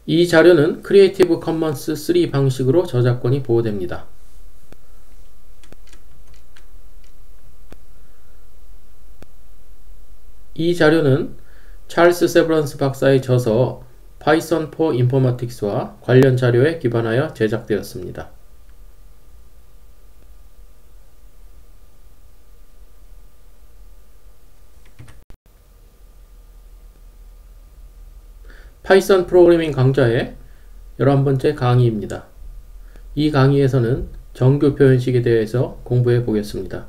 이 자료는 크리에이티브 커먼스 3 방식으로 저작권이 보호됩니다. 이 자료는 찰스 세브런스 박사의 저서 Python for Informatics와 관련 자료에 기반하여 제작되었습니다. 파이썬 프로그래밍 강좌의 11번째 강의입니다. 이 강의에서는 정규 표현식에 대해서 공부해 보겠습니다.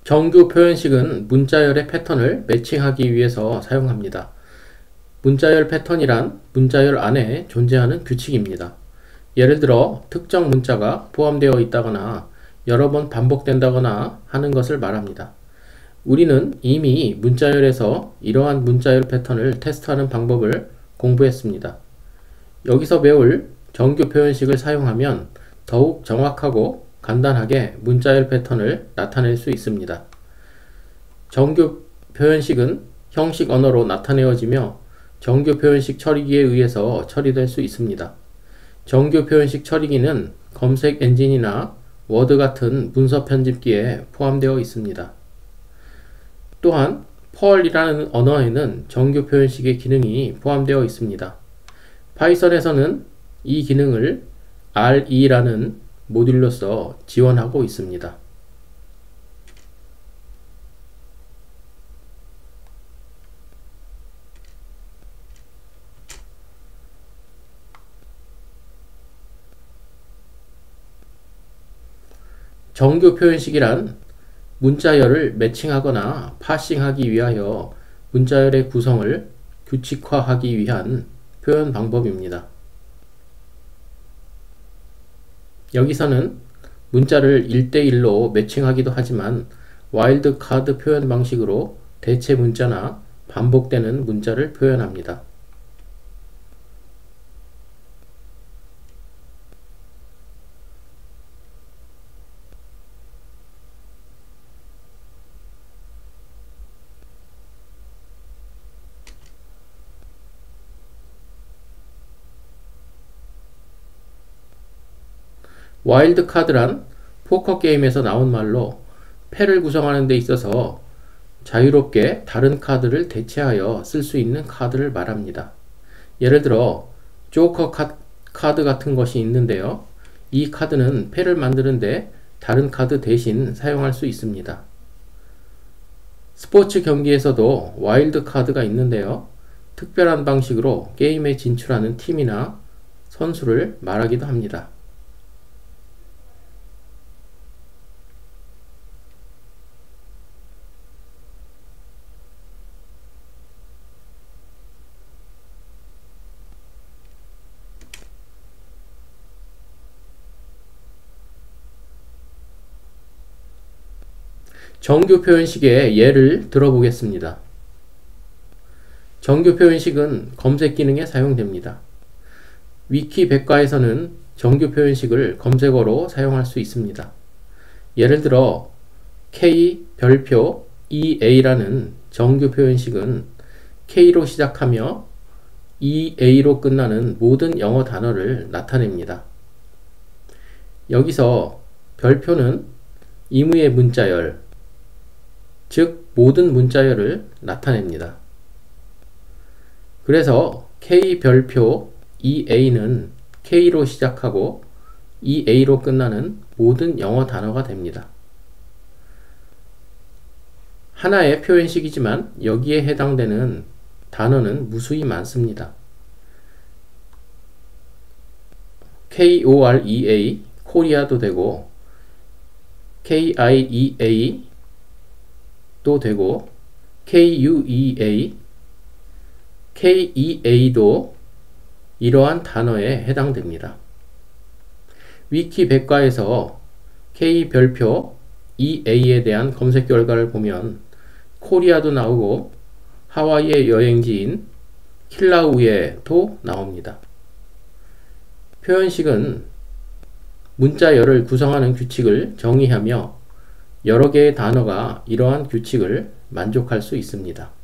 정규 표현식은 문자열의 패턴을 매칭하기 위해서 사용합니다. 문자열 패턴이란 문자열 안에 존재하는 규칙입니다. 예를 들어 특정 문자가 포함되어 있다거나 여러 번 반복된다거나 하는 것을 말합니다. 우리는 이미 문자열에서 이러한 문자열 패턴을 테스트하는 방법을 공부했습니다. 여기서 배울 정규 표현식을 사용하면 더욱 정확하고 간단하게 문자열 패턴을 나타낼 수 있습니다. 정규 표현식은 형식 언어로 나타내어지며 정규 표현식 처리기에 의해서 처리될 수 있습니다. 정규 표현식 처리기는 검색 엔진이나 워드 같은 문서 편집기에 포함되어 있습니다. 또한 펄이라는 언어에는 정규 표현식의 기능이 포함되어 있습니다. 파이썬에서는 이 기능을 RE라는 모듈로서 지원하고 있습니다. 정규 표현식이란 문자열을 매칭하거나 파싱하기 위하여 문자열의 구성을 규칙화하기 위한 표현 방법입니다. 여기서는 문자를 1대1로 매칭하기도 하지만 와일드 카드 표현 방식으로 대체 문자나 반복되는 문자를 표현합니다. 와일드 카드란 포커 게임에서 나온 말로 패를 구성하는 데 있어서 자유롭게 다른 카드를 대체하여 쓸 수 있는 카드를 말합니다. 예를 들어 조커 카드 같은 것이 있는데요. 이 카드는 패를 만드는데 다른 카드 대신 사용할 수 있습니다. 스포츠 경기에서도 와일드 카드가 있는데요. 특별한 방식으로 게임에 진출하는 팀이나 선수를 말하기도 합니다. 정규 표현식의 예를 들어보겠습니다. 정규 표현식은 검색 기능에 사용됩니다. 위키 백과에서는 정규 표현식을 검색어로 사용할 수 있습니다. 예를 들어 K 별표 EA라는 정규 표현식은 K로 시작하며 EA로 끝나는 모든 영어 단어를 나타냅니다. 여기서 별표는 임의의 문자열, 즉 모든 문자열을 나타냅니다. 그래서 K 별표 EA는 K로 시작하고 EA로 끝나는 모든 영어 단어가 됩니다. 하나의 표현식이지만 여기에 해당되는 단어는 무수히 많습니다. KOREA, 코리아도 되고 KIEA 도 되고 KUEA, KEA도 이러한 단어에 해당됩니다. 위키 백과에서 K 별표 EA에 대한 검색 결과를 보면 코리아도 나오고 하와이의 여행지인 킬라우에도 나옵니다. 표현식은 문자열을 구성하는 규칙을 정의하며 여러 개의 단어가 이러한 규칙을 만족할 수 있습니다.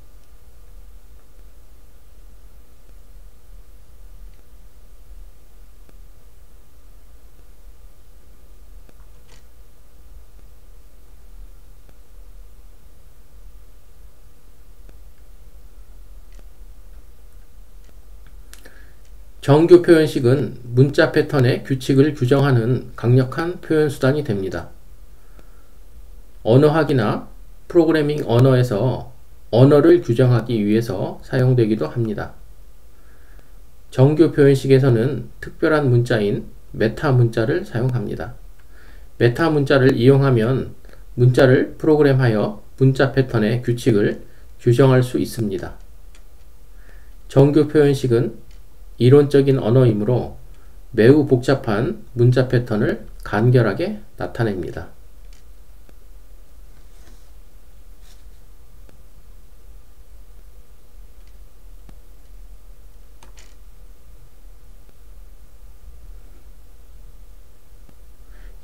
정규 표현식은 문자 패턴의 규칙을 규정하는 강력한 표현 수단이 됩니다. 언어학이나 프로그래밍 언어에서 언어를 규정하기 위해서 사용되기도 합니다. 정규 표현식에서는 특별한 문자인 메타 문자를 사용합니다. 메타 문자를 이용하면 문자를 프로그램하여 문자 패턴의 규칙을 규정할 수 있습니다. 정규 표현식은 이론적인 언어이므로 매우 복잡한 문자 패턴을 간결하게 나타냅니다.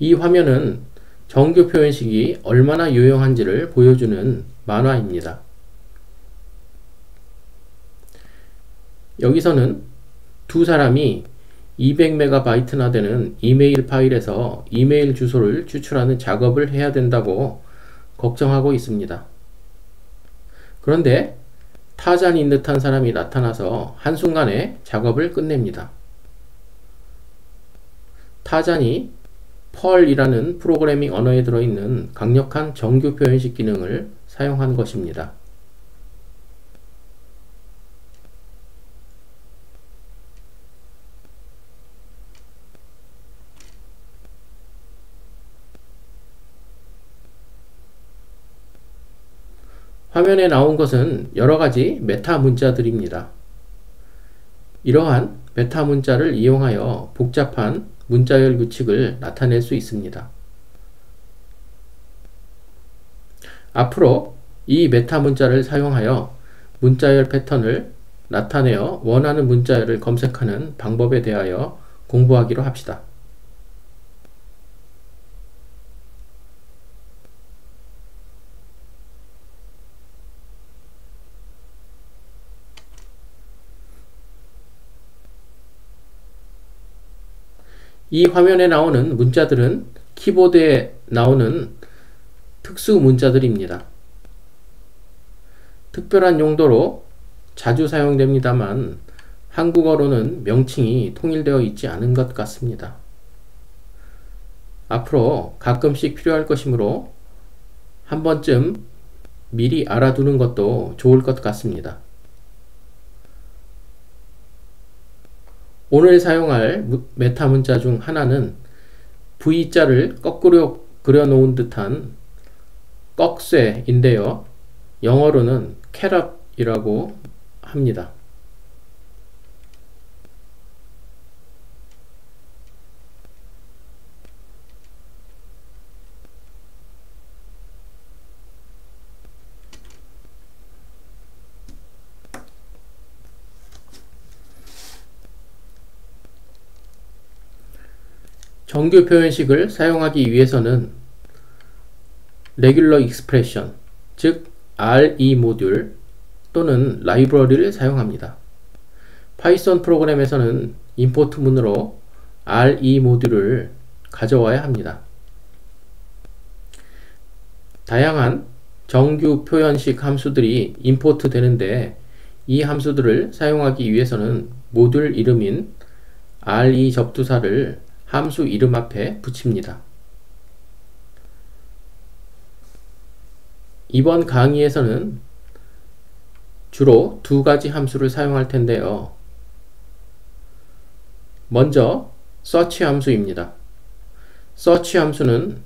이 화면은 정규 표현식이 얼마나 유용한지를 보여주는 만화입니다. 여기서는 두 사람이 200MB나 되는 이메일 파일에서 이메일 주소를 추출하는 작업을 해야 된다고 걱정하고 있습니다. 그런데 타잔인 듯한 사람이 나타나서 한순간에 작업을 끝냅니다. 타잔이 펄이라는 프로그래밍 언어에 들어있는 강력한 정규 표현식 기능을 사용한 것입니다. 화면에 나온 것은 여러가지 메타 문자들입니다. 이러한 메타 문자를 이용하여 복잡한 문자열 규칙을 나타낼 수 있습니다. 앞으로 이 메타 문자를 사용하여 문자열 패턴을 나타내어 원하는 문자열을 검색하는 방법에 대하여 공부하기로 합시다. 이 화면에 나오는 문자들은 키보드에 나오는 특수 문자들입니다. 특별한 용도로 자주 사용됩니다만 한국어로는 명칭이 통일되어 있지 않은 것 같습니다. 앞으로 가끔씩 필요할 것이므로 한 번쯤 미리 알아두는 것도 좋을 것 같습니다. 오늘 사용할 메타 문자 중 하나는 V자를 거꾸로 그려놓은 듯한 꺽쇠인데요. 영어로는 캐럿이라고 합니다. 정규 표현식을 사용하기 위해서는 Regular Expression, 즉 RE 모듈 또는 라이브러리를 사용합니다. 파이썬 프로그램에서는 임포트 문으로 RE 모듈을 가져와야 합니다. 다양한 정규 표현식 함수들이 임포트 되는데 이 함수들을 사용하기 위해서는 모듈 이름인 RE 접두사를 함수 이름 앞에 붙입니다. 이번 강의에서는 주로 두 가지 함수를 사용할 텐데요. 먼저 search 함수입니다. search 함수는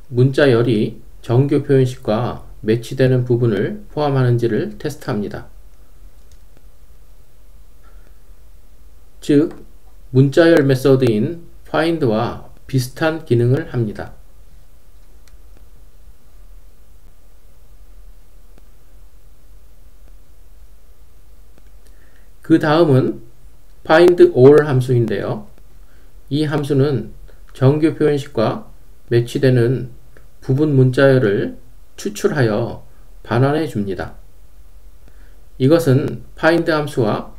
문자열이 정규 표현식과 매치되는 부분을 포함하는지를 테스트합니다. 즉 문자열 메소드인 find와 비슷한 기능을 합니다. 그 다음은 find all 함수인데요. 이 함수는 정규 표현식과 매치되는 부분 문자열을 추출하여 반환해 줍니다. 이것은 find 함수와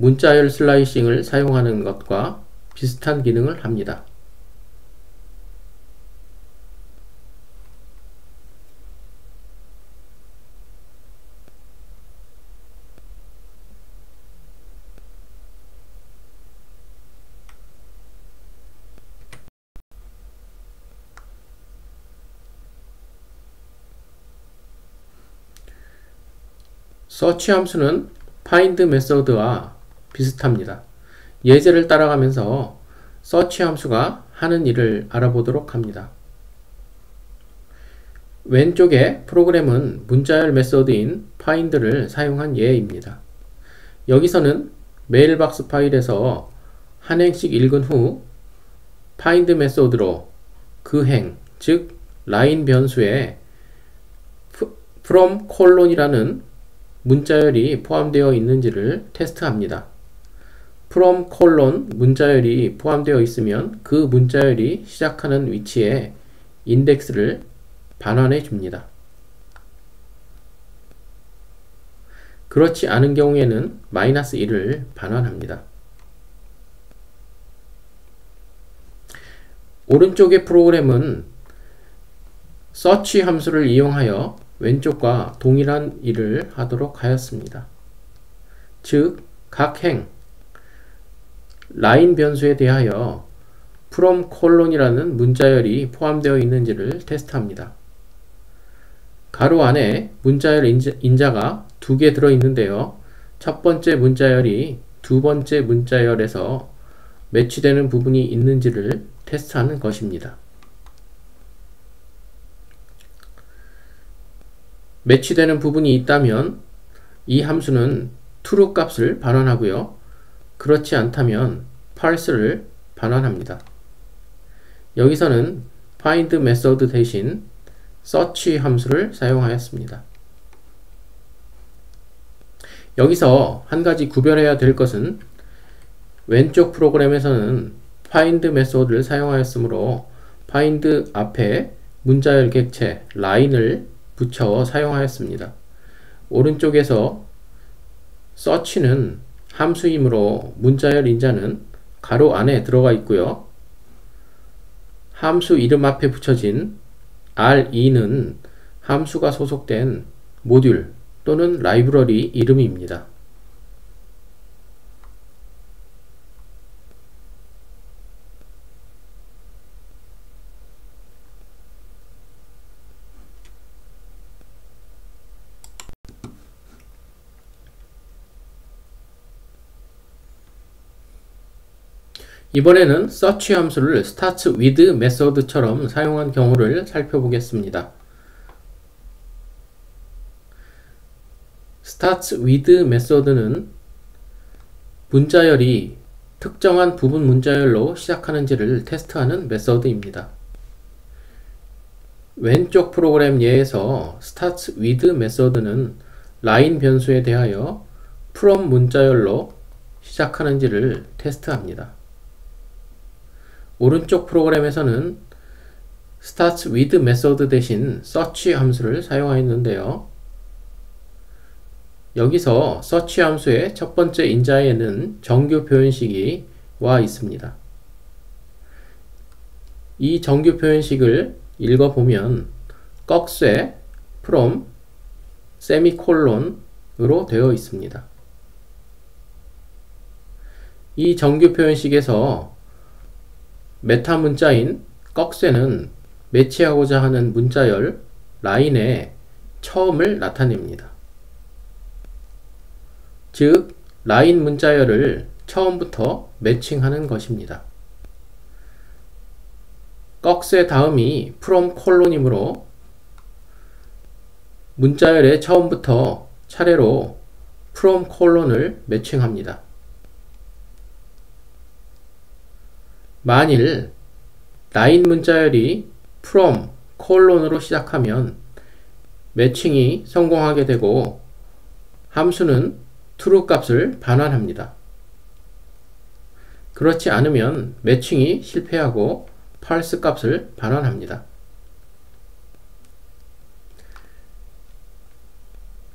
문자열 슬라이싱을 사용하는 것과 비슷한 기능을 합니다. search 함수는 find 메소드와 비슷합니다. 예제를 따라가면서 search 함수가 하는 일을 알아보도록 합니다. 왼쪽의 프로그램은 문자열 메소드인 find를 사용한 예입니다. 여기서는 메일박스 파일에서 한 행씩 읽은 후 find 메소드로 그 행, 즉 라인 변수에 from 콜론이라는 문자열이 포함되어 있는지를 테스트합니다. from 콜론 문자열이 포함되어 있으면 그 문자열이 시작하는 위치에 인덱스를 반환해 줍니다. 그렇지 않은 경우에는 -1을 반환합니다. 오른쪽의 프로그램은 search 함수를 이용하여 왼쪽과 동일한 일을 하도록 하였습니다. 즉, 각 행, 라인 변수에 대하여 from 콜론이라는 문자열이 포함되어 있는지를 테스트합니다. 가로 안에 문자열 인자가 2개 들어있는데요. 첫 번째 문자열이 두 번째 문자열에서 매치되는 부분이 있는지를 테스트하는 것입니다. 매치되는 부분이 있다면 이 함수는 true 값을 반환하고요. 그렇지 않다면 false를 반환합니다. 여기서는 find 메소드 대신 search 함수를 사용하였습니다. 여기서 한 가지 구별해야 될 것은 왼쪽 프로그램에서는 find 메소드를 사용하였으므로 find 앞에 문자열 객체 line을 붙여 사용하였습니다. 오른쪽에서 search는 함수이므로 문자열 인자는 가로 안에 들어가 있고요. 함수 이름 앞에 붙여진 re는 함수가 소속된 모듈 또는 라이브러리 이름입니다. 이번에는 search 함수를 starts with 메소드처럼 사용한 경우를 살펴보겠습니다. starts with 메소드는 문자열이 특정한 부분 문자열로 시작하는지를 테스트하는 메소드입니다. 왼쪽 프로그램 예에서 starts with 메소드는 라인 변수에 대하여 from 문자열로 시작하는지를 테스트합니다. 오른쪽 프로그램에서는 starts with 메소드 대신 search 함수를 사용하였는데요. 여기서 search 함수의 첫 번째 인자에는 정규 표현식이 와 있습니다. 이 정규 표현식을 읽어보면 꺽쇠 from 세미콜론으로 되어 있습니다. 이 정규 표현식에서 메타 문자인 꺽쇠는 매치하고자 하는 문자열 라인의 처음을 나타냅니다. 즉, 라인 문자열을 처음부터 매칭하는 것입니다. 꺽쇠 다음이 from 콜론이므로 문자열의 처음부터 차례로 from 콜론을 매칭합니다. 만일 라인 문자열이 from, 콜론으로 시작하면 매칭이 성공하게 되고 함수는 true 값을 반환합니다. 그렇지 않으면 매칭이 실패하고 false 값을 반환합니다.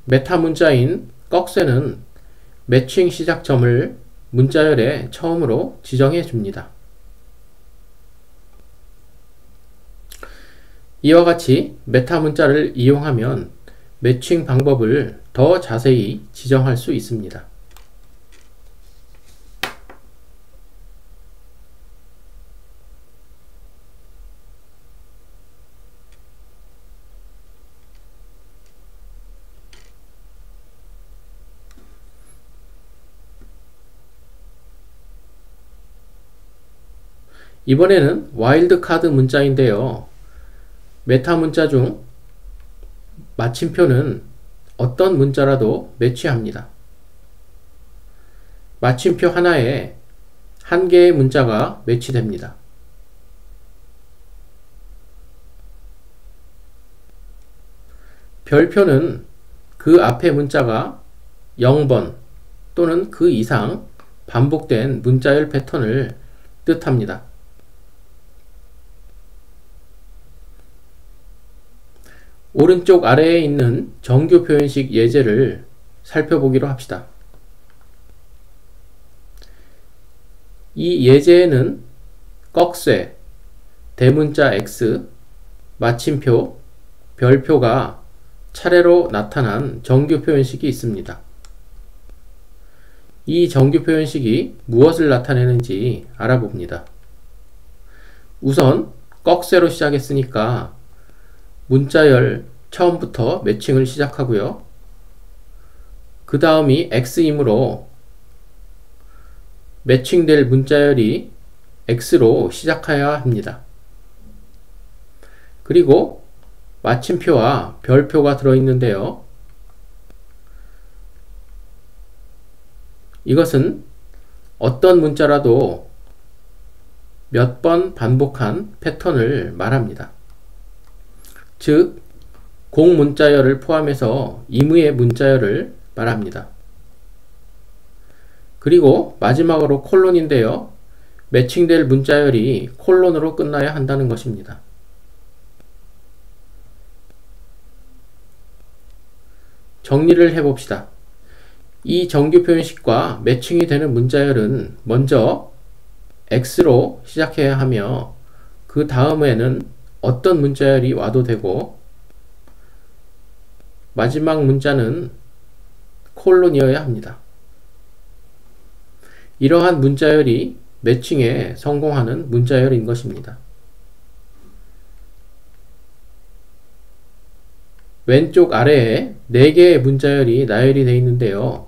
메타 문자인 꺽쇠는 매칭 시작점을 문자열에 처음으로 지정해 줍니다. 이와 같이 메타 문자를 이용하면 매칭 방법을 더 자세히 지정할 수 있습니다. 이번에는 와일드카드 문자인데요. 메타 문자 중 마침표는 어떤 문자라도 매치합니다. 마침표 하나에 한 개의 문자가 매치됩니다. 별표는 그 앞에 문자가 0번 또는 그 이상 반복된 문자열 패턴을 뜻합니다. 오른쪽 아래에 있는 정규 표현식 예제를 살펴보기로 합시다. 이 예제에는 꺽쇠, 대문자 X, 마침표, 별표가 차례로 나타난 정규 표현식이 있습니다. 이 정규 표현식이 무엇을 나타내는지 알아봅니다. 우선 꺽쇠로 시작했으니까 문자열 처음부터 매칭을 시작하고요. 그 다음이 X이므로 매칭될 문자열이 X로 시작해야 합니다. 그리고 마침표와 별표가 들어있는데요. 이것은 어떤 문자라도 몇 번 반복한 패턴을 말합니다. 즉, 공문자열을 포함해서 임의의 문자열을 말합니다. 그리고 마지막으로 콜론인데요. 매칭될 문자열이 콜론으로 끝나야 한다는 것입니다. 정리를 해봅시다. 이 정규 표현식과 매칭이 되는 문자열은 먼저 X로 시작해야 하며 그 다음에는 어떤 문자열이 와도 되고 마지막 문자는 콜론이어야 합니다. 이러한 문자열이 매칭에 성공하는 문자열인 것입니다. 왼쪽 아래에 4개의 문자열이 나열이 되어 있는데요.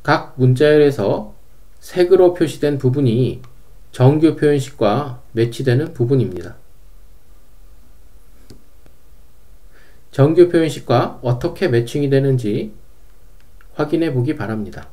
각 문자열에서 색으로 표시된 부분이 정규 표현식과 매치되는 부분입니다. 정규 표현식과 어떻게 매칭이 되는지 확인해 보기 바랍니다.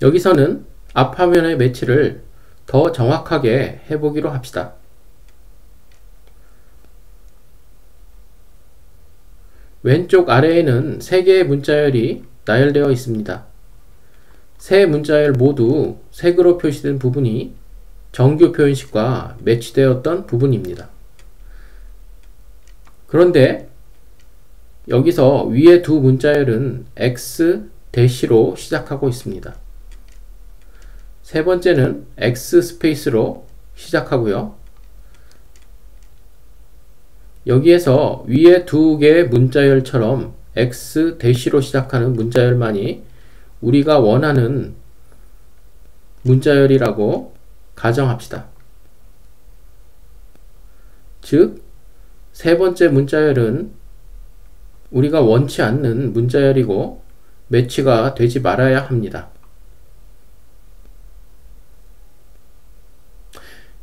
여기서는 앞 화면의 매치를 더 정확하게 해보기로 합시다. 왼쪽 아래에는 3개의 문자열이 나열되어 있습니다. 세 문자열 모두 색으로 표시된 부분이 정규 표현식과 매치되었던 부분입니다. 그런데 여기서 위에 두 문자열은 X-로 시작하고 있습니다. 세 번째는 X 스페이스로 시작하고요. 여기에서 위에 두 개의 문자열처럼 X 대시로 시작하는 문자열만이 우리가 원하는 문자열이라고 가정합시다. 즉, 세 번째 문자열은 우리가 원치 않는 문자열이고 매치가 되지 말아야 합니다.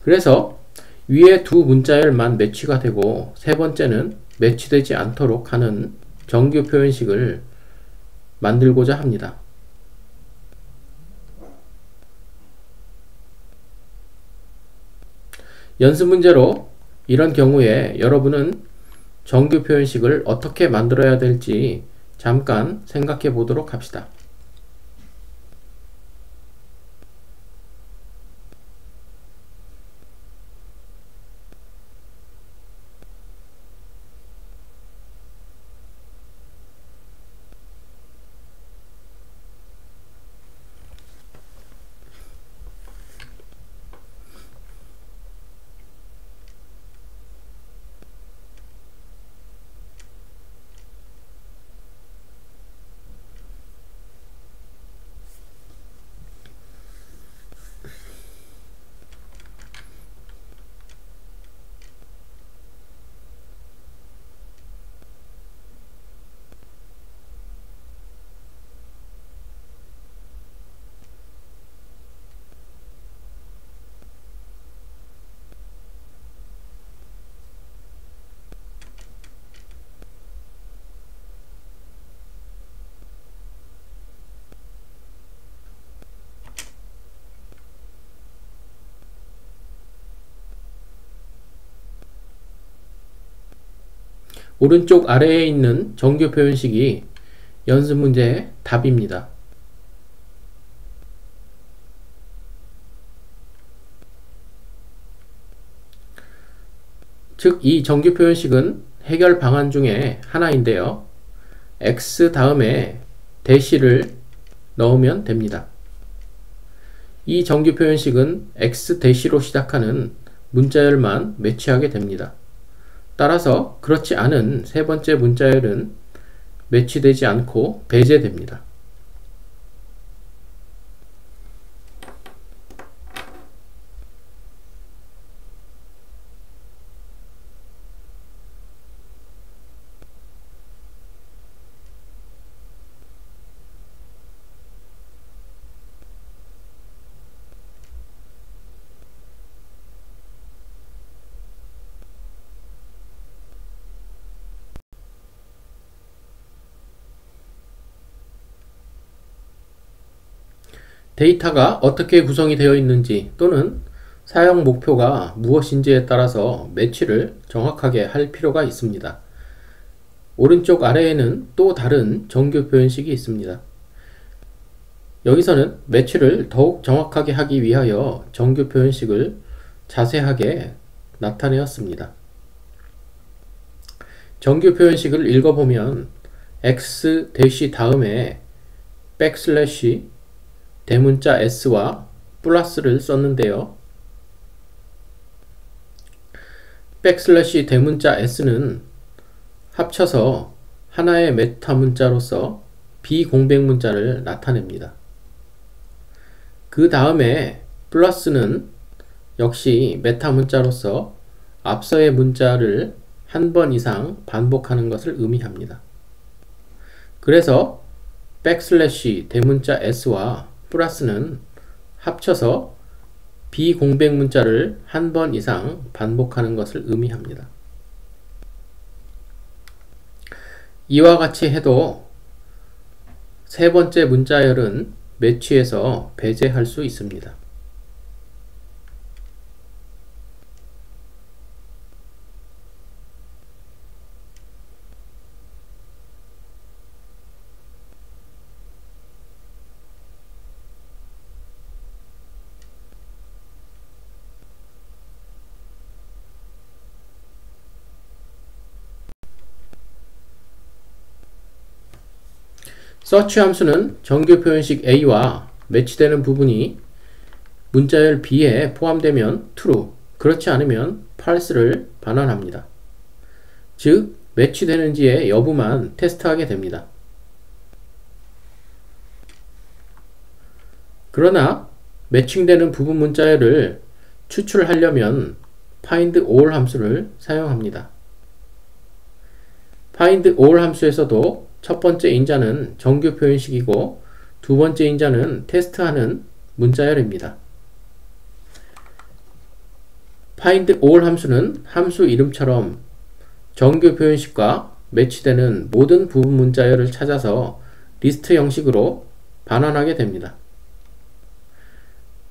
그래서 위에 두 문자열만 매치가 되고 세 번째는 매치되지 않도록 하는 정규 표현식을 만들고자 합니다. 연습 문제로 이런 경우에 여러분은 정규 표현식을 어떻게 만들어야 될지 잠깐 생각해 보도록 합시다. 오른쪽 아래에 있는 정규 표현식이 연습 문제의 답입니다. 즉, 이 정규 표현식은 해결 방안 중에 하나인데요. X 다음에 대시를 넣으면 됩니다. 이 정규 표현식은 X 대시로 시작하는 문자열만 매치하게 됩니다. 따라서 그렇지 않은 세 번째 문자열은 매치되지 않고 배제됩니다. 데이터가 어떻게 구성이 되어 있는지 또는 사용 목표가 무엇인지에 따라서 매치를 정확하게 할 필요가 있습니다. 오른쪽 아래에는 또 다른 정규 표현식이 있습니다. 여기서는 매치를 더욱 정확하게 하기 위하여 정규 표현식을 자세하게 나타내었습니다. 정규 표현식을 읽어보면 X 대시 다음에 백슬래시 대문자 S와 플러스를 썼는데요. 백슬래시 대문자 S는 합쳐서 하나의 메타 문자로서 비공백 문자를 나타냅니다. 그 다음에 플러스는 역시 메타 문자로서 앞서의 문자를 한 번 이상 반복하는 것을 의미합니다. 그래서 백슬래시 대문자 S와 플러스는 합쳐서 비공백 문자를 한 번 이상 반복하는 것을 의미합니다. 이와 같이 해도 세 번째 문자열은 매치에서 배제할 수 있습니다. search 함수는 정규 표현식 A와 매치되는 부분이 문자열 B에 포함되면 true, 그렇지 않으면 false를 반환합니다. 즉, 매치되는지의 여부만 테스트하게 됩니다. 그러나 매칭되는 부분 문자열을 추출하려면 find all 함수를 사용합니다. find all 함수에서도 첫 번째 인자는 정규 표현식이고 두 번째 인자는 테스트하는 문자열입니다. find all 함수는 함수 이름처럼 정규 표현식과 매치되는 모든 부분 문자열을 찾아서 리스트 형식으로 반환하게 됩니다.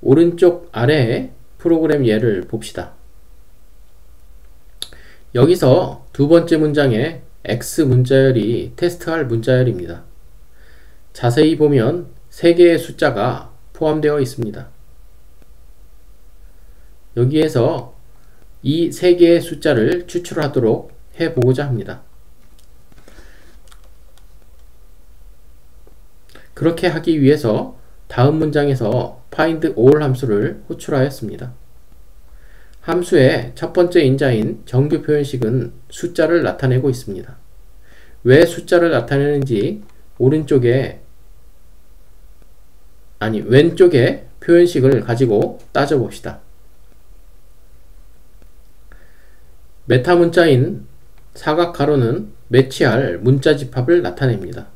오른쪽 아래에 프로그램 예를 봅시다. 여기서 두 번째 문장에 X 문자열이 테스트할 문자열입니다. 자세히 보면 3개의 숫자가 포함되어 있습니다. 여기에서 이 3개의 숫자를 추출하도록 해보고자 합니다. 그렇게 하기 위해서 다음 문장에서 find all 함수를 호출하였습니다. 함수의 첫 번째 인자인 정규 표현식은 숫자를 나타내고 있습니다. 왜 숫자를 나타내는지 왼쪽에 표현식을 가지고 따져봅시다. 메타 문자인 사각 가로는 매치할 문자 집합을 나타냅니다.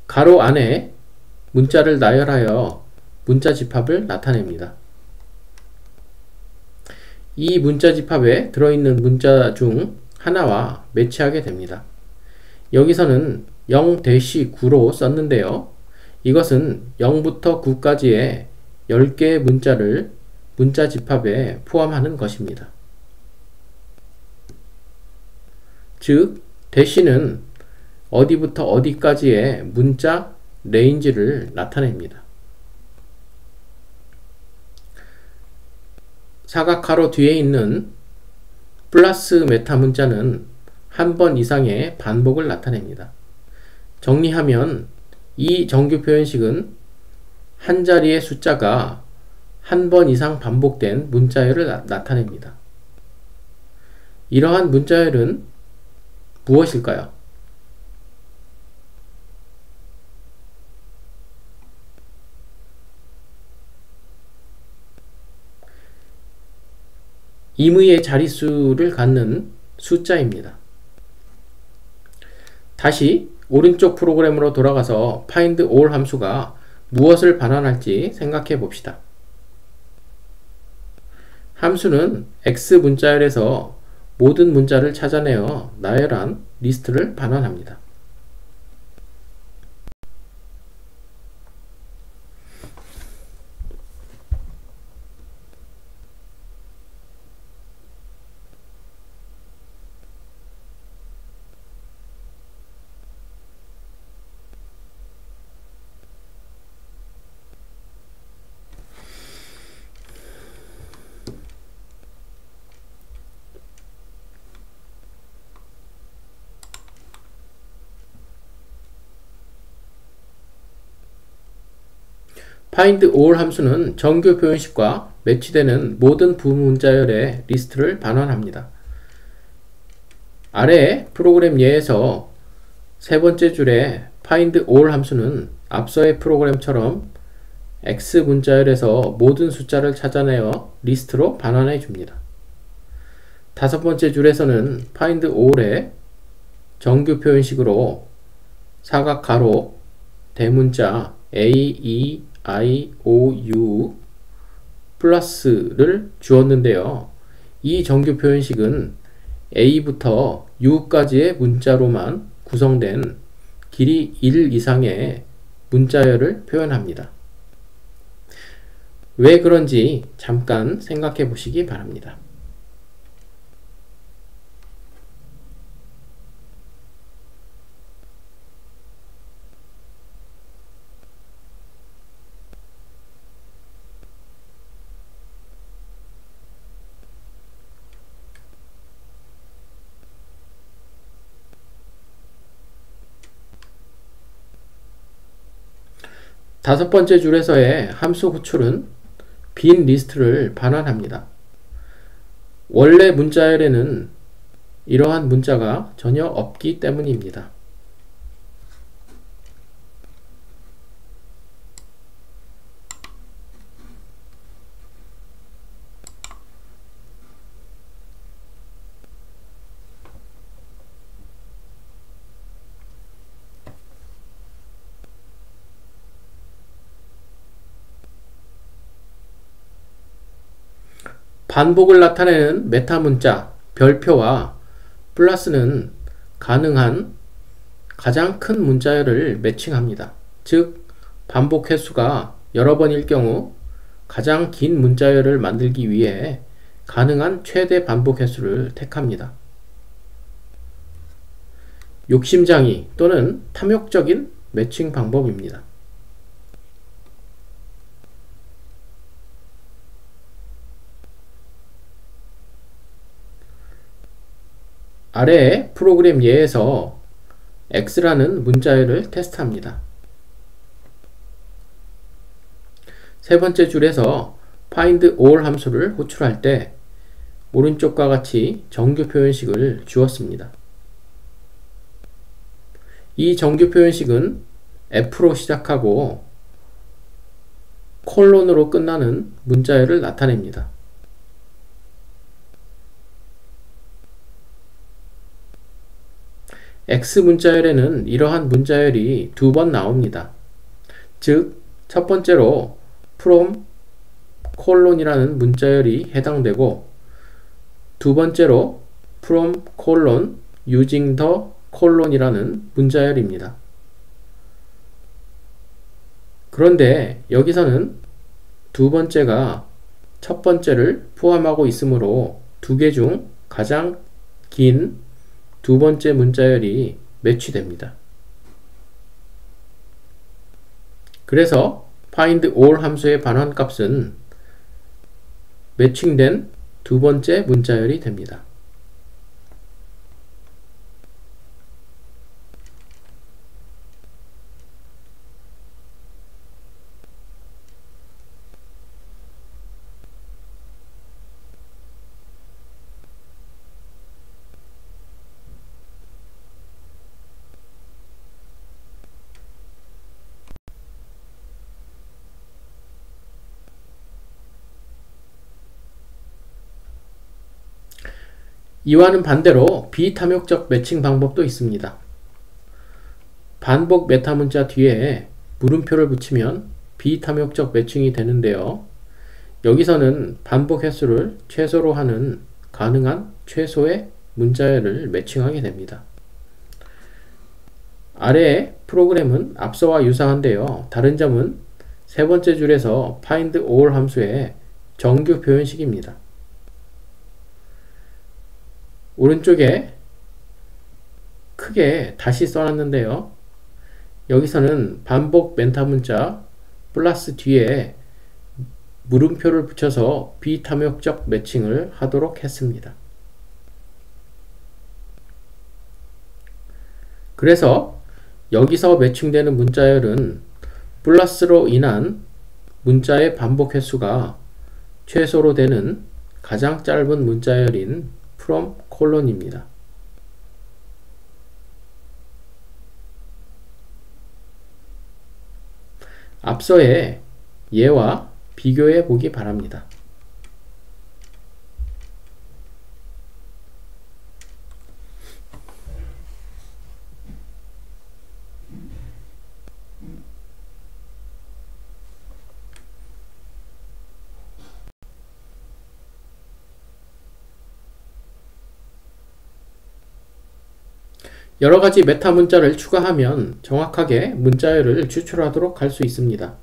가로 안에 문자를 나열하여 문자 집합을 나타냅니다. 이 문자 집합에 들어있는 문자 중 하나와 매치하게 됩니다. 여기서는 0-9로 썼는데요. 이것은 0부터 9까지의 10개의 문자를 문자 집합에 포함하는 것입니다. 즉, 대시는 어디부터 어디까지의 문자 레인지를 나타냅니다. 사각 가로 뒤에 있는 플러스 메타 문자는 한 번 이상의 반복을 나타냅니다. 정리하면 이 정규 표현식은 한 자리의 숫자가 한 번 이상 반복된 문자열을 나타냅니다. 이러한 문자열은 무엇일까요? 임의의 자릿수를 갖는 숫자입니다. 다시 오른쪽 프로그램으로 돌아가서 find all 함수가 무엇을 반환할지 생각해 봅시다. 함수는 X 문자열에서 모든 문자를 찾아내어 나열한 리스트를 반환합니다. find all 함수는 정규 표현식과 매치되는 모든 부문자열의 리스트를 반환합니다. 아래 프로그램 예에서 세 번째 줄에 find all 함수는 앞서의 프로그램처럼 X 문자열에서 모든 숫자를 찾아내어 리스트로 반환해 줍니다. 다섯 번째 줄에서는 find all의 정규 표현식으로 사각 가로 대문자 A, E, I, O, U 플러스를 주었는데요. 이 정규 표현식은 A부터 U까지의 문자로만 구성된 길이 1 이상의 문자열을 표현합니다. 왜 그런지 잠깐 생각해 보시기 바랍니다. 다섯 번째 줄에서의 함수 호출은 빈 리스트를 반환합니다. 원래 문자열에는 이러한 문자가 전혀 없기 때문입니다. 반복을 나타내는 메타 문자, 별표와 플러스는 가능한 가장 큰 문자열을 매칭합니다. 즉, 반복 횟수가 여러 번일 경우 가장 긴 문자열을 만들기 위해 가능한 최대 반복 횟수를 택합니다. 욕심장이 또는 탐욕적인 매칭 방법입니다. 아래의 프로그램 예에서 x라는 문자열을 테스트합니다. 세 번째 줄에서 find all 함수를 호출할 때 오른쪽과 같이 정규 표현식을 주었습니다. 이 정규 표현식은 f로 시작하고 콜론으로 끝나는 문자열을 나타냅니다. X 문자열에는 이러한 문자열이 두 번 나옵니다. 즉, 첫 번째로 from 콜론이라는 문자열이 해당되고 두 번째로 from 콜론 using the 콜론이라는 문자열입니다. 그런데 여기서는 두 번째가 첫 번째를 포함하고 있으므로 두 개 중 가장 긴 두 번째 문자열이 매치됩니다. 그래서 find all 함수의 반환값은 매칭된 두 번째 문자열이 됩니다. 이와는 반대로 비탐욕적 매칭 방법도 있습니다. 반복 메타 문자 뒤에 물음표를 붙이면 비탐욕적 매칭이 되는데요. 여기서는 반복 횟수를 최소로 하는 가능한 최소의 문자열을 매칭하게 됩니다. 아래의 프로그램은 앞서와 유사한데요. 다른 점은 세 번째 줄에서 find all 함수의 정규 표현식입니다. 오른쪽에 크게 다시 써놨는데요. 여기서는 반복 멘타 문자 플러스 뒤에 물음표를 붙여서 비탐욕적 매칭을 하도록 했습니다. 그래서 여기서 매칭되는 문자열은 플러스로 인한 문자의 반복 횟수가 최소로 되는 가장 짧은 문자열인 from 콜론입니다. 앞서의 예와 비교해 보기 바랍니다. 여러가지 메타 문자를 추가하면 정확하게 문자열을 추출하도록 할 수 있습니다.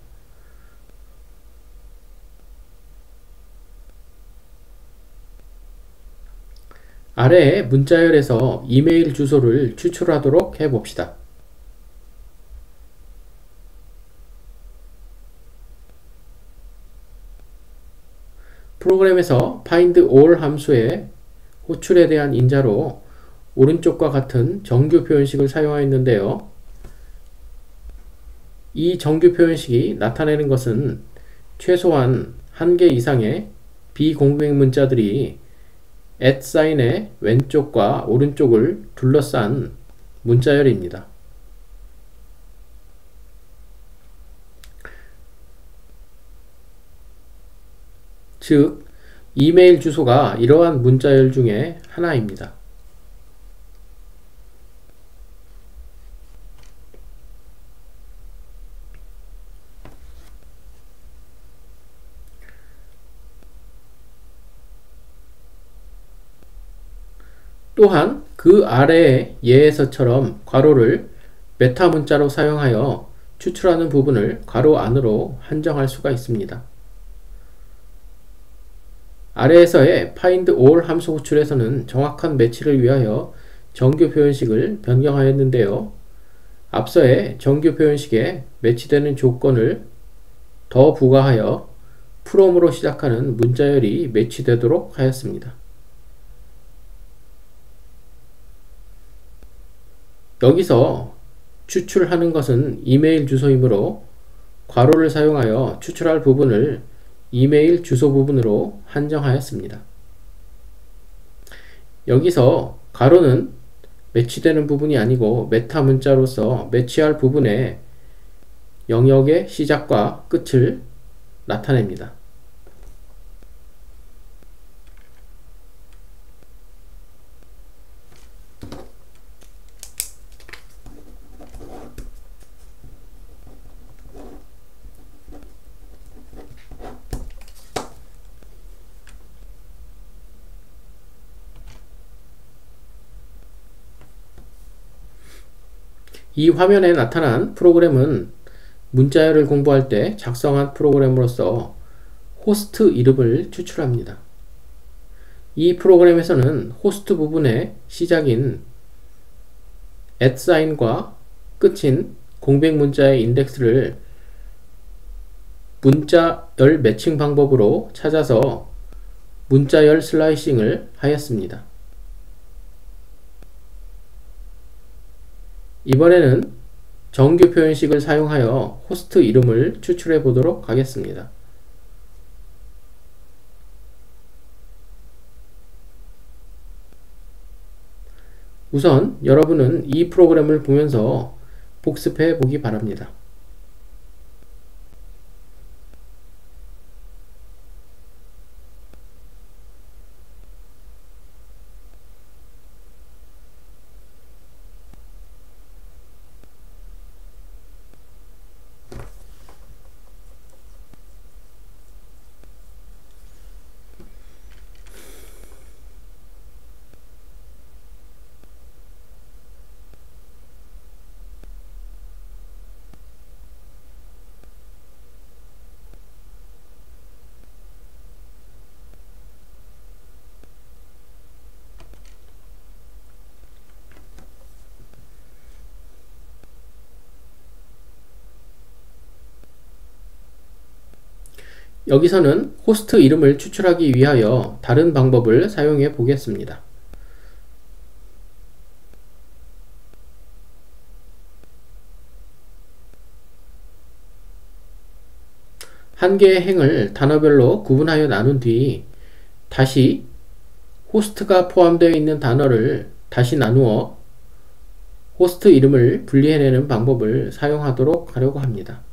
아래의 문자열에서 이메일 주소를 추출하도록 해봅시다. 프로그램에서 find all 함수의 호출에 대한 인자로 오른쪽과 같은 정규 표현식을 사용하였는데요. 이 정규 표현식이 나타내는 것은 최소한 1개 이상의 비공백 문자들이 @사인의 왼쪽과 오른쪽을 둘러싼 문자열입니다. 즉, 이메일 주소가 이러한 문자열 중에 하나입니다. 또한 그 아래의 예에서처럼 괄호를 메타 문자로 사용하여 추출하는 부분을 괄호 안으로 한정할 수가 있습니다. 아래에서의 find all 함수 호출에서는 정확한 매치를 위하여 정규 표현식을 변경하였는데요. 앞서의 정규 표현식에 매치되는 조건을 더 부과하여 from으로 시작하는 문자열이 매치되도록 하였습니다. 여기서 추출하는 것은 이메일 주소이므로 괄호를 사용하여 추출할 부분을 이메일 주소 부분으로 한정하였습니다. 여기서 괄호는 매치되는 부분이 아니고 메타 문자로서 매치할 부분의 영역의 시작과 끝을 나타냅니다. 이 화면에 나타난 프로그램은 문자열을 공부할 때 작성한 프로그램으로서 호스트 이름을 추출합니다. 이 프로그램에서는 호스트 부분의 시작인 @사인과 끝인 공백 문자의 인덱스를 문자열 매칭 방법으로 찾아서 문자열 슬라이싱을 하였습니다. 이번에는 정규 표현식을 사용하여 호스트 이름을 추출해 보도록 하겠습니다. 우선 여러분은 이 프로그램을 보면서 복습해 보기 바랍니다. 여기서는 호스트 이름을 추출하기 위하여 다른 방법을 사용해 보겠습니다. 한 개의 행을 단어별로 구분하여 나눈 뒤 다시 호스트가 포함되어 있는 단어를 다시 나누어 호스트 이름을 분리해내는 방법을 사용하도록 하려고 합니다.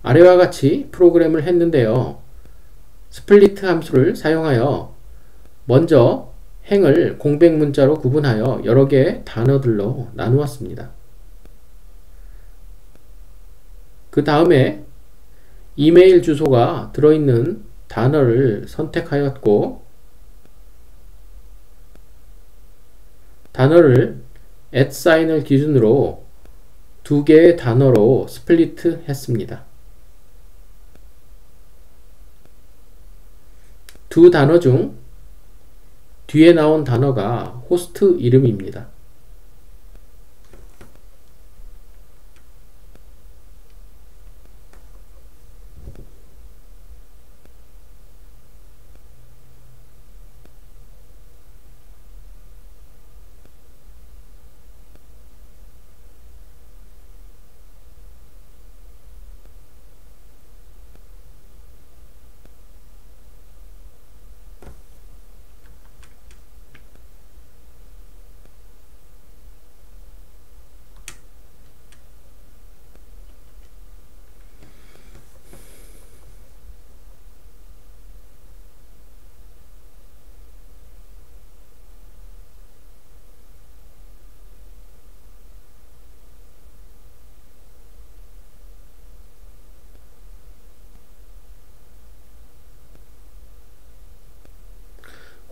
아래와 같이 프로그램을 했는데요. 스플리트 함수를 사용하여 먼저 행을 공백 문자로 구분하여 여러 개의 단어들로 나누었습니다. 그 다음에 이메일 주소가 들어있는 단어를 선택하였고 단어를 @사인을 기준으로 두 개의 단어로 스플리트 했습니다. 두 단어 중 뒤에 나온 단어가 호스트 이름입니다.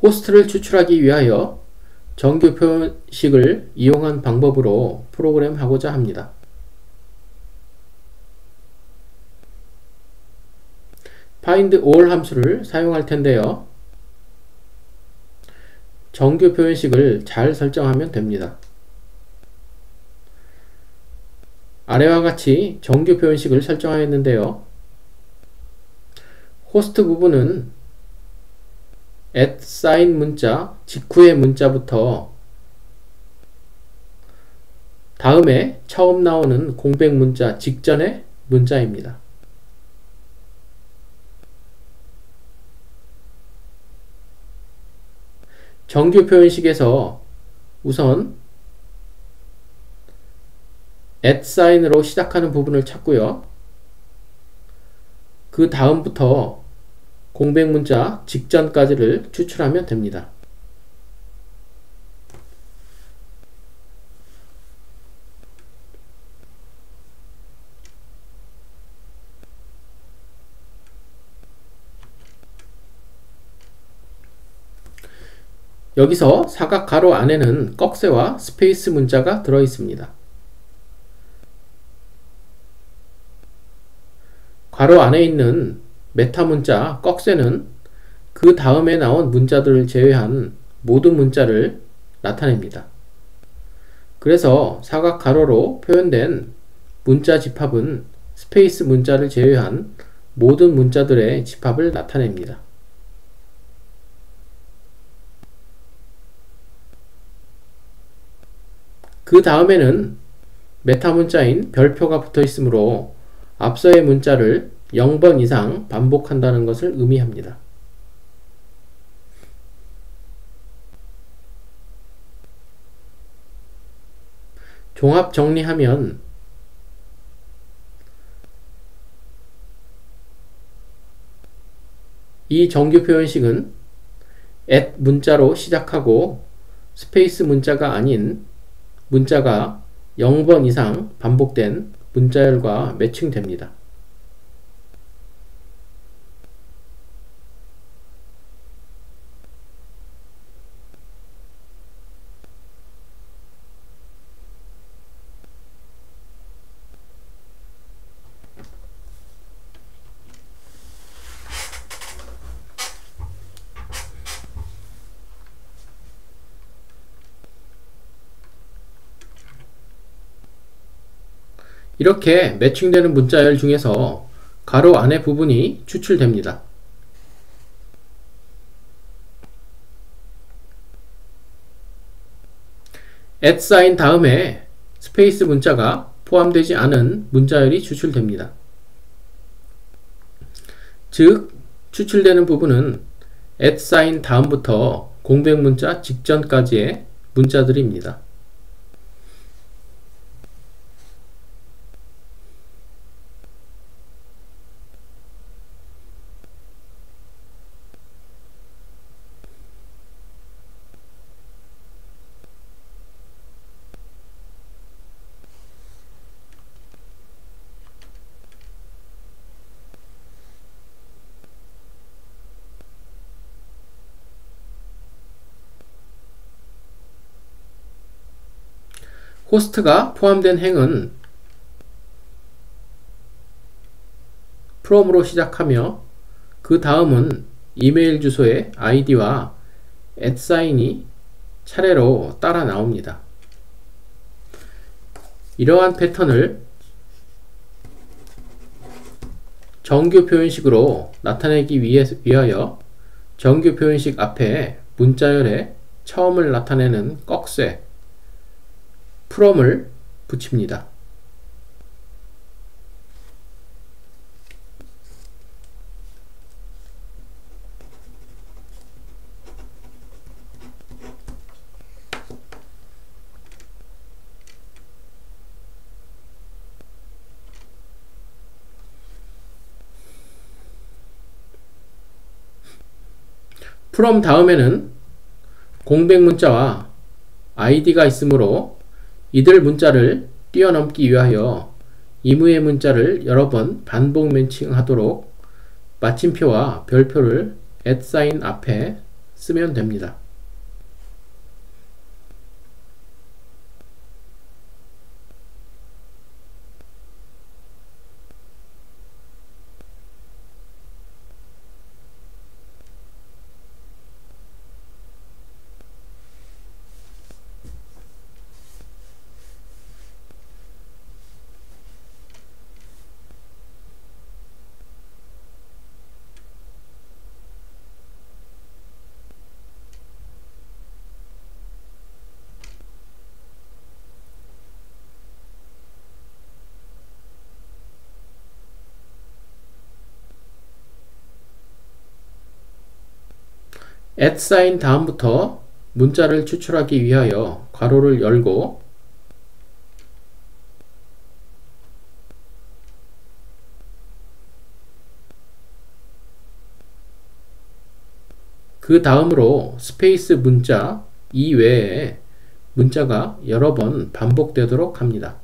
호스트를 추출하기 위하여 정규 표현식을 이용한 방법으로 프로그램하고자 합니다. find all 함수를 사용할 텐데요. 정규 표현식을 잘 설정하면 됩니다. 아래와 같이 정규 표현식을 설정하였는데요. 호스트 부분은 @sign 문자 직후의 문자부터 다음에 처음 나오는 공백 문자 직전의 문자입니다. 정규 표현식에서 우선 @sign으로 시작하는 부분을 찾고요. 그 다음부터 공백 문자 직전까지를 추출하면 됩니다. 여기서 사각 가로 안에는 꺽쇠와 스페이스 문자가 들어 있습니다. 괄호 안에 있는 메타 문자 꺽쇠는 그 다음에 나온 문자들을 제외한 모든 문자를 나타냅니다. 그래서 사각 가로로 표현된 문자 집합은 스페이스 문자를 제외한 모든 문자들의 집합을 나타냅니다. 그 다음에는 메타 문자인 별표가 붙어 있으므로 앞서의 문자를 0번 이상 반복한다는 것을 의미합니다. 종합 정리하면 이 정규 표현식은 문자로 시작하고 스페이스 문자가 아닌 문자가 0번 이상 반복된 문자열과 매칭됩니다. 이렇게 매칭되는 문자열 중에서 가로 안의 부분이 추출됩니다. @sign 다음에 스페이스 문자가 포함되지 않은 문자열이 추출됩니다. 즉, 추출되는 부분은 @sign 다음부터 공백 문자 직전까지의 문자들입니다. 호스트가 포함된 행은 from으로 시작하며 그 다음은 이메일 주소의 id와 @sign이 차례로 따라 나옵니다. 이러한 패턴을 정규 표현식으로 나타내기 위하여 정규 표현식 앞에 문자열의 처음을 나타내는 꺽쇠 from을 붙입니다. from 다음에는 공백 문자와 id가 있으므로 이들 문자를 뛰어넘기 위하여 이무의 문자를 여러 번 반복 매칭하도록 마침표와 별표를 @sign 앞에 쓰면 됩니다. @사인 다음부터 문자를 추출하기 위하여 괄호를 열고 그 다음으로 스페이스 문자 이외에 문자가 여러 번 반복되도록 합니다.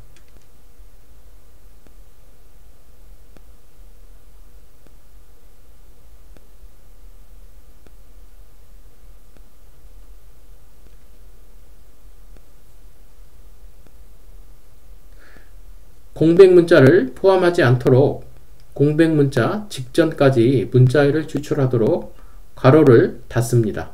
공백 문자를 포함하지 않도록 공백 문자 직전까지 문자를 추출하도록 괄호를 닫습니다.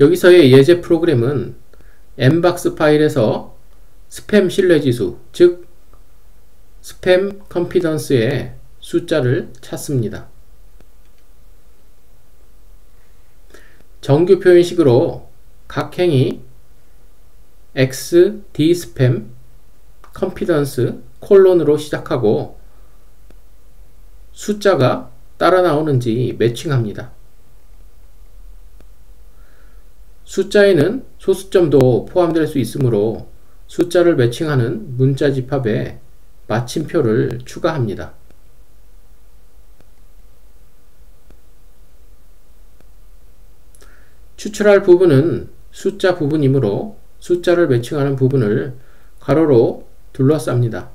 여기서의 예제 프로그램은 엠박스 파일에서 스팸 신뢰지수, 즉 스팸 컨피던스의 숫자를 찾습니다. 정규 표현식으로 각 행이 x d 스팸 컨피던스 콜론으로 시작하고 숫자가 따라 나오는지 매칭합니다. 숫자에는 소수점도 포함될 수 있으므로 숫자를 매칭하는 문자 집합에 마침표를 추가합니다. 추출할 부분은 숫자 부분이므로 숫자를 매칭하는 부분을 가로로 둘러쌉니다.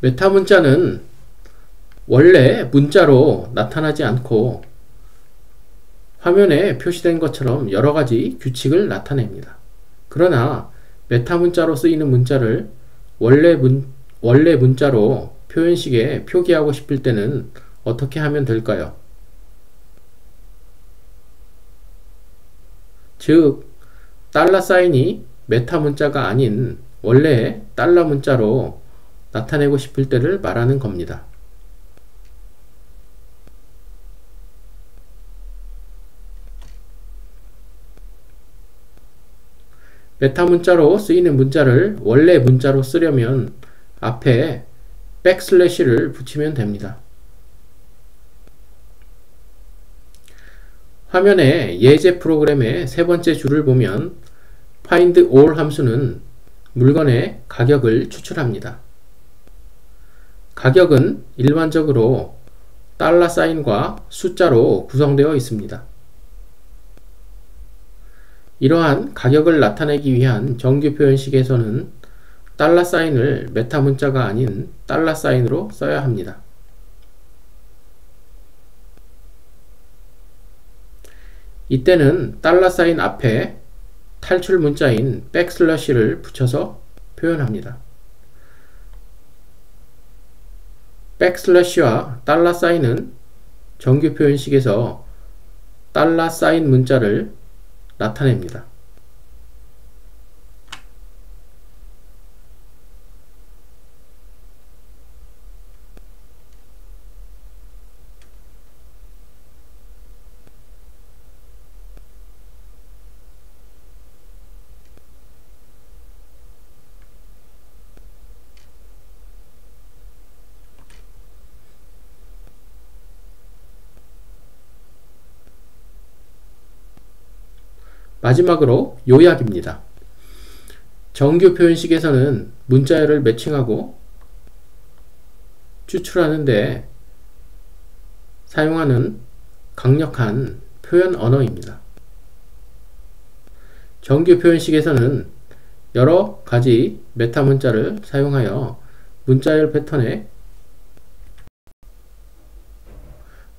메타 문자는 원래 문자로 나타나지 않고 화면에 표시된 것처럼 여러가지 규칙을 나타냅니다. 그러나 메타 문자로 쓰이는 문자를 원래 문자로 표현식에 표기하고 싶을 때는 어떻게 하면 될까요? 즉, 달러 사인이 메타 문자가 아닌 원래의 달러 문자로 나타내고 싶을 때를 말하는 겁니다. 메타 문자로 쓰이는 문자를 원래 문자로 쓰려면 앞에 백슬래시를 붙이면 됩니다. 화면에 예제 프로그램의 세 번째 줄을 보면 find all 함수는 물건의 가격을 추출합니다. 가격은 일반적으로 달러 사인과 숫자로 구성되어 있습니다. 이러한 가격을 나타내기 위한 정규 표현식에서는 달러 사인을 메타 문자가 아닌 달러 사인으로 써야 합니다. 이때는 $사인 앞에 탈출 문자인 백슬래시를 붙여서 표현합니다. 백슬래시와 $사인은 정규 표현식에서 $사인 문자를 나타냅니다. 마지막으로 요약입니다. 정규 표현식에서는 문자열을 매칭하고 추출하는데 사용하는 강력한 표현 언어입니다. 정규 표현식에서는 여러 가지 메타 문자를 사용하여 문자열 패턴에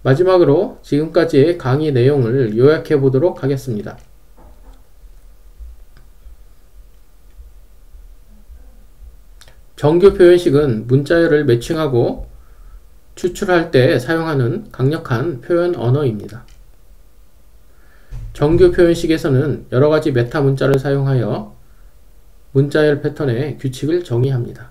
마지막으로 지금까지의 강의 내용을 요약해 보도록 하겠습니다. 정규 표현식은 문자열을 매칭하고 추출할 때 사용하는 강력한 표현 언어입니다. 정규 표현식에서는 여러가지 메타 문자를 사용하여 문자열 패턴의 규칙을 정의합니다.